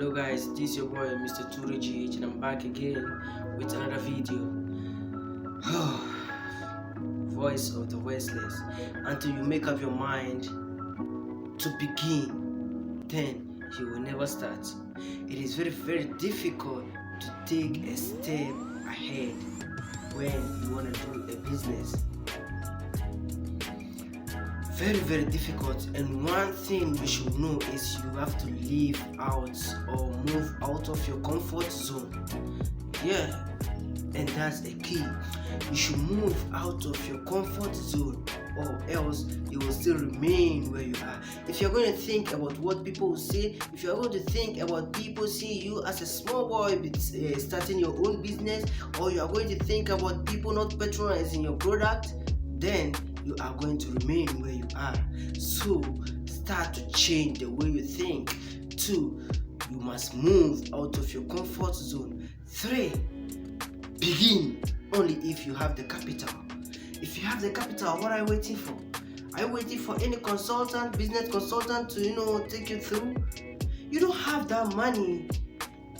Hello guys, this is your boy Mr.TourayGh and I'm back again with another video. Voice of the voiceless. Until you make up your mind to begin, then you will never start. It is very difficult to take a step ahead when you want to do a business. Very difficult, and one thing you should know is you have to leave out or move out of your comfort zone. Yeah, and that's a key. You should move out of your comfort zone, or else you will still remain where you are. If you're going to think about what people will say, if you're going to think about people seeing you as a small boy starting your own business, or you are going to think about people not patronizing your product, then you are going to remain where you are. So start to change the way you think. 2, you must move out of your comfort zone. 3, begin only if you have the capital. If you have the capital, what are you waiting for? Are you waiting for any consultant, business consultant to take you through? You don't have that money.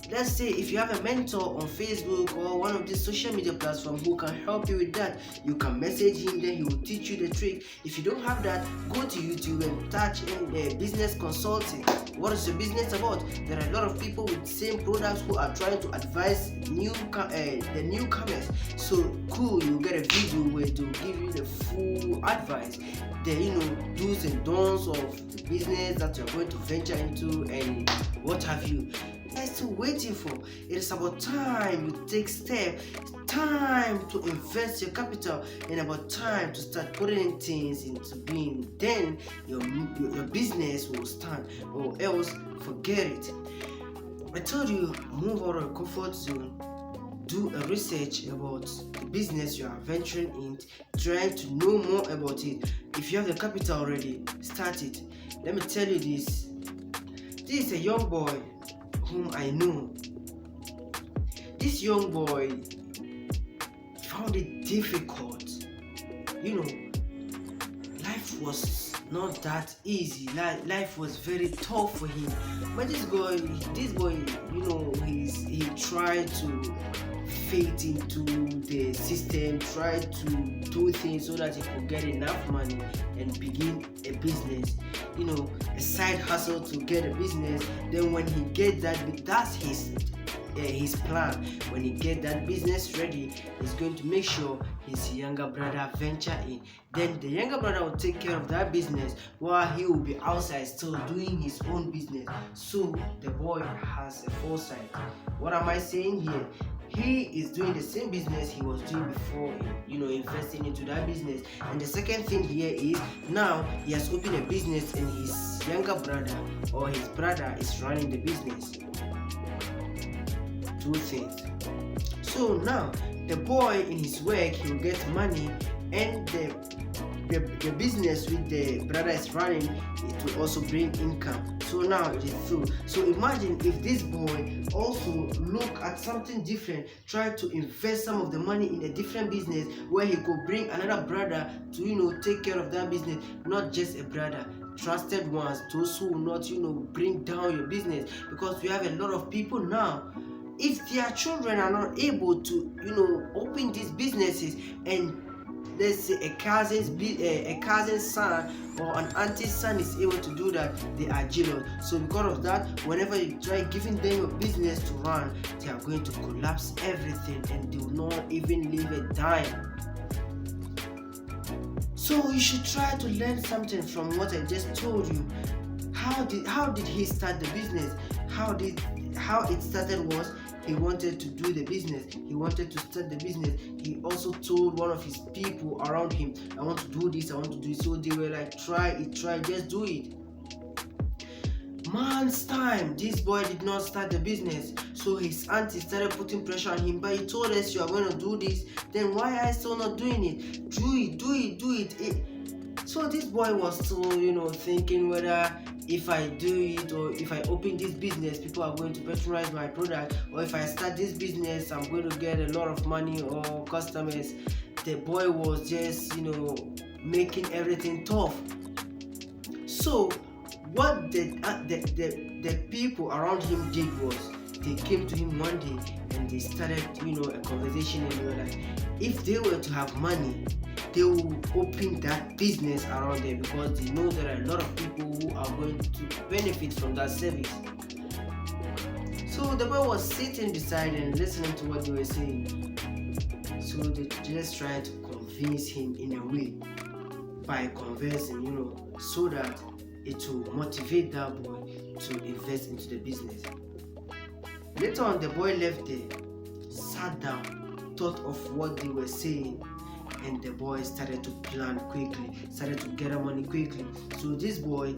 Let's say if you have a mentor on Facebook or one of these social media platforms who can help you with that, you can message him, then he will teach you the trick. If you don't have that, go to YouTube and touch in business consulting. What is your business about? There are a lot of people with the same products who are trying to advise the newcomers. So cool, you get a video where to give you the full advice, the do's and don'ts of the business that you're going to venture into and what have you. What are you still waiting for? It is about time you take steps, time to invest your capital, and about time to start putting things into being. Then your business will stand, or else forget it. I told you, move out of your comfort zone. Do a research about the business you are venturing in, trying to know more about it. If you have the capital already, start it. Let me tell you this. This is a young boy whom I know. This young boy found it difficult. Life was not that easy. Life was very tough for him. But this boy, he tried to fit into the system, tried to do things so that he could get enough money and begin a business. A side hustle to get a business. Then when he get that, that's his plan. When he get that business ready, he's going to make sure his younger brother venture in. Then the younger brother will take care of that business while he will be outside still doing his own business. So the boy has a foresight. What am I saying here? He is doing the same business he was doing before, investing into that business. And the second thing here is now he has opened a business and his younger brother or his brother is running the business. 2 things. So now the boy in his work, he will get money, and the business with the brother is running, it will also bring income. So now it is through. So imagine if this boy also look at something different, try to invest some of the money in a different business where he could bring another brother to take care of that business, not just a brother. Trusted ones, those who will not bring down your business, because we have a lot of people now. If their children are not able to open these businesses, and let's say a cousin's son or an auntie's son is able to do that, they are jealous. So because of that, whenever you try giving them a business to run, they are going to collapse everything and they will not even leave a dime. So you should try to learn something from what I just told you. How did he start the business? How it started was, he wanted to do the business. He wanted to start the business. He also told one of his people around him, I want to do this, I want to do it. So they were like, try, just do it. Months time, this boy did not start the business. So his auntie started putting pressure on him, but he told us you are going to do this, then why are you still not doing it? Do it. So this boy was still, thinking whether if I do it or if I open this business, people are going to patronize my product, or if I start this business, I'm going to get a lot of money or customers. The boy was just, making everything tough. So what the the people around him did was they came to him one day and they started, a conversation, and they were like, if they were to have money, they will open that business around there because they know there are a lot of people who are going to benefit from that service. So the boy was sitting beside and listening to what they were saying. So they just trying to convince him in a way by conversing, so that it will motivate that boy to invest into the business. Later on, the boy left there, sat down, thought of what they were saying, and the boy started to plan quickly, started to gather money quickly. So this boy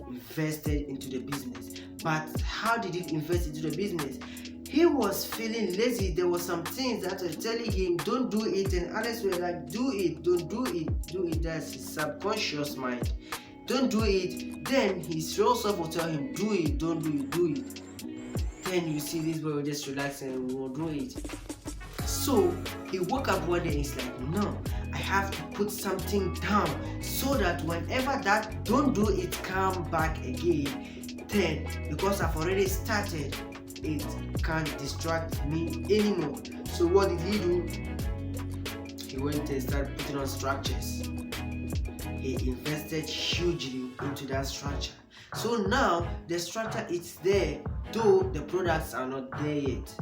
invested into the business. But how did he invest into the business? He was feeling lazy. There were some things that were telling him, don't do it, and others were like, do it, don't do it, do it. That's his subconscious mind. Don't do it. Then his real self will tell him, do it, don't do it, do it. Then you see this boy will just relax and will do it. So he woke up one day and he's like, no, I have to put something down so that whenever that don't do it come back again, then because I've already started, it can't distract me anymore. So what did he do? He went and started putting on structures. He invested hugely into that structure. So now the structure is there, though the products are not there yet.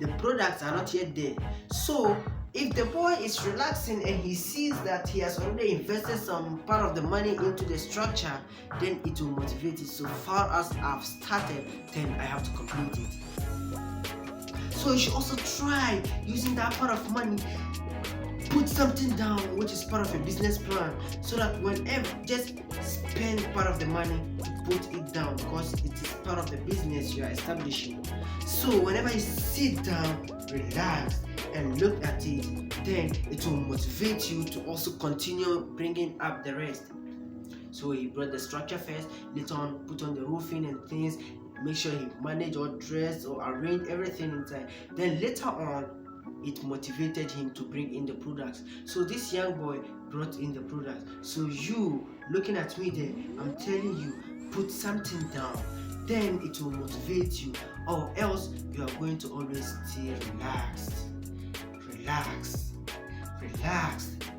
The products are not yet there. So if the boy is relaxing and he sees that he has already invested some part of the money into the structure, then it will motivate it. So far as I've started, then I have to complete it. So you should also try using that part of money, put something down which is part of a business plan, so that whenever, just spend part of the money to put it down because it is part of the business you are establishing. So whenever you sit down, relax and look at it, then it will motivate you to also continue bringing up the rest. So he brought the structure first, later on put on the roofing and things, make sure he managed or dressed or arranged everything inside. Then later on, it motivated him to bring in the products. So this young boy brought in the products. So you looking at me there, I'm telling you, put something down, then it will motivate you, or else you are going to always stay relaxed.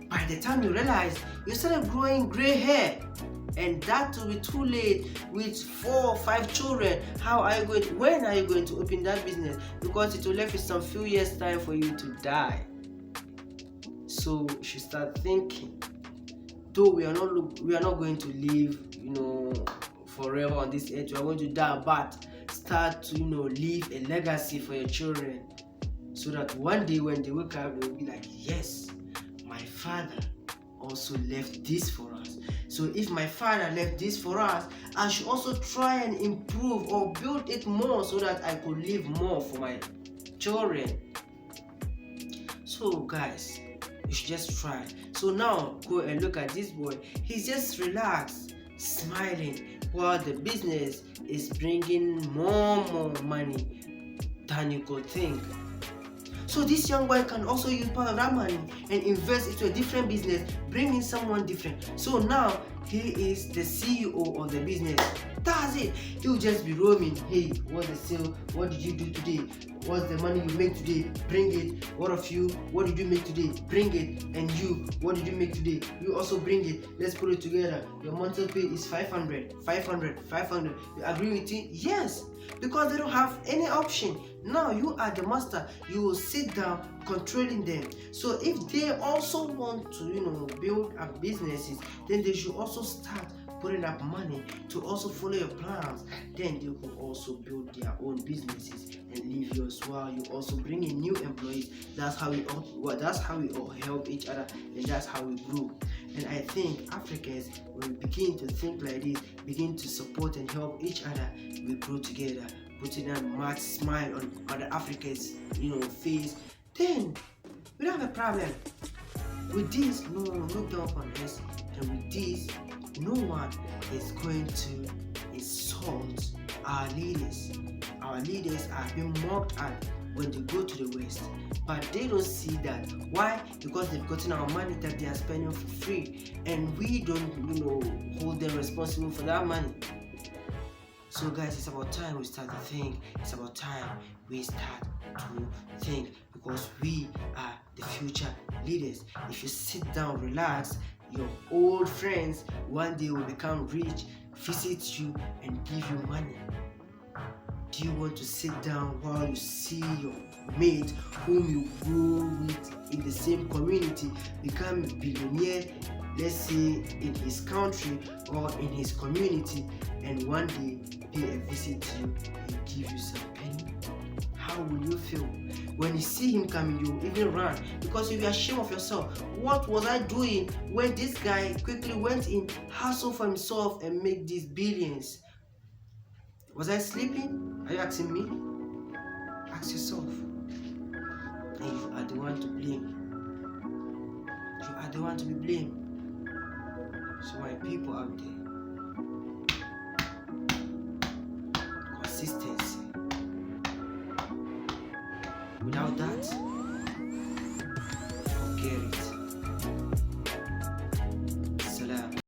By the time you realize, you started growing gray hair, and that will be too late with 4 or 5 children. When are you going to open that business? Because it will left with some few years time for you to die. So you should start thinking, though we are not going to live forever on this earth, we are going to die, but start to leave a legacy for your children, so that one day when they wake up, they will be like, yes, my father also left this for us. So if my father left this for us, I should also try and improve or build it more so that I could leave more for my children. So guys, you should just try. So now go and look at this boy. He's just relaxed, smiling, while the business is bringing more money than you could think. So this young boy can also use part of that money and invest into a different business, bring in someone different. So now he is the CEO of the business. That's it. He'll just be roaming. Hey, what's the sale? What did you do today? What's the money you make today? Bring it. What of you? What did you make today? Bring it. And you, what did you make today? You also bring it. Let's put it together. Your monthly pay is 500. You agree with it? Yes. Because they don't have any option. Now you are the master. You will sit down controlling them. So if they also want to, build up businesses, then they should also start putting up money to also follow your plans. Then they could also build their own businesses and leave yours while you also bring in new employees. That's how we all help each other, and that's how we grow. And I think Africans, when we begin to think like this, begin to support and help each other, we grow together, putting a much smile on other Africans, face, then we don't have a problem. With this, no one will look down on us, and with this, no one is going to insult our leaders. Our leaders are being mocked at when they go to the West, but they don't see that. Why? Because they've gotten our money that they are spending for free, and we don't, hold them responsible for that money. So guys, it's about time we start to think. It's about time we start to think, because we are the future leaders. If you sit down, relax, your old friends one day will become rich, visit you and give you money. Do you want to sit down while you see your mate whom you grow with in the same community become a billionaire, let's say in his country or in his community, and one day pay a visit to you and give you some penny? How will you feel? When you see him coming, you even run, because you'll be ashamed of yourself. What was I doing when this guy quickly went in, hustled for himself and made these billions? Was I sleeping? Are you asking me? Ask yourself. And you are the one to blame. You are the one to be blamed. So my people out there, consistency. Without that, forget it.